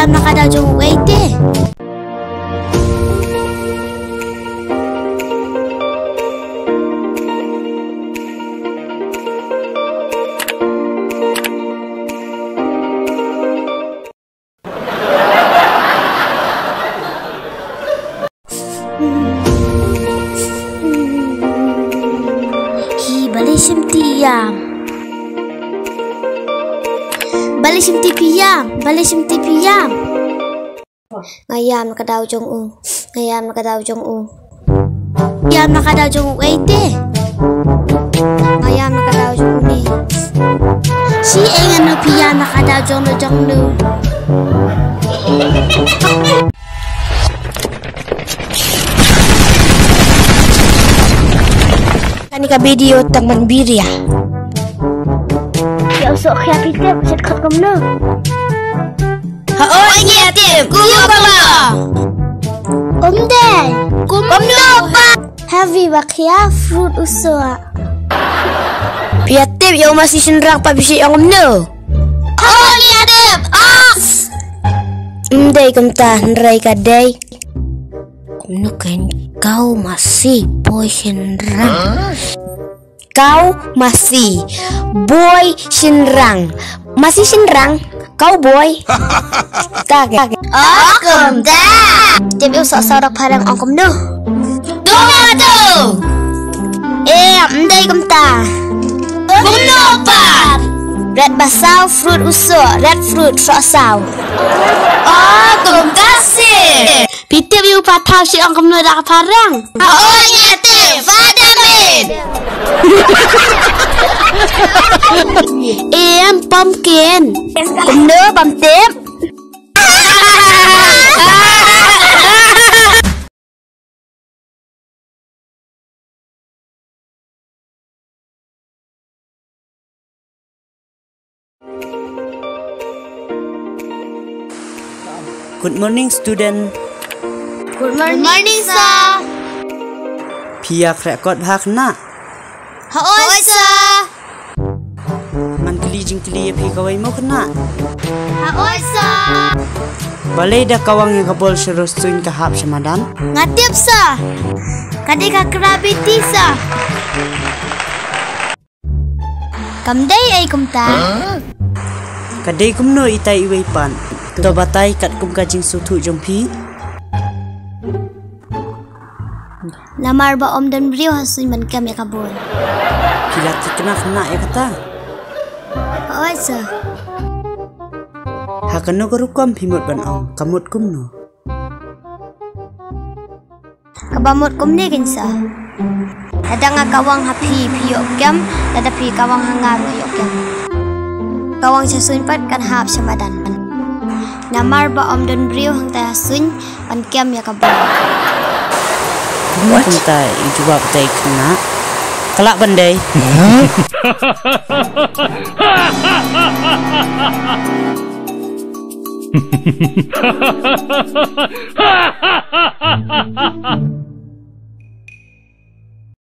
Piyam nakadaw jong uwete. Balisim tiyam. Balisim tipiyam. Balisim tipiyam. Ngayam nakadaw jong u. Ngayam nakadaw jong u. Piyam nakadaw jong u ete. Ngayam nakadaw jong u ni. Si engan no piyam nakadaw jong nu. Ini ka video tentang Biria. Ya usah kreatif, set kat kamu. Haoi kreatif, kuyo baba. Kumde, kumno pa. Heavy bakia fruit usua. Kreatif yang masih senrang pa bisi yang kumno. Haoi kreatif, as. Kumta nrai kadai. Kumno kan kau masih boy senrang. Kau masih boy senrang. Masih senrang? Kau boy? Kaget. Oh, kumda. Jadi usah sorok parang angkum no. Dua tu. Mendai kumta. Kumno pat. Red basau fruit uso. Red fruit sosau. Oh, kumda sih. Pitip yu patau si angkum no dak parang. Oh, nyate. Vitamin. Pumpkin. Kumno pumpkin. Good morning, student. Good morning, sir. Piak rekod hak na. Haoi, sir. Man keli jing keli pi kawai mo kena. Haoi, sir. Balai dah kawang yang kabol serustuin kahap semadan. Ngatip, sir. Kadai ka kerabiti, sir. Kamday ay kumta. Kadai kumno itai iwai pan. To batai kat kum kajing sutu jompi. Namar ba om dan beliau hasil man kami kabul. Kilat kena ya kata. Haoi, sir. Hakano garukam himut ban om kamut kumno. Kabamut kum ni kinsa. Ada nga kawang hapi piyok kiam, ada pi kawang hangar piyok kiam. Kawang sasun pat kan hap samadan. Namar ba om dan beliau hang taya sun pan kiam ya kabul. Kumta juga batai kena. Kelak bandai. Ha ha ha ha ha ha!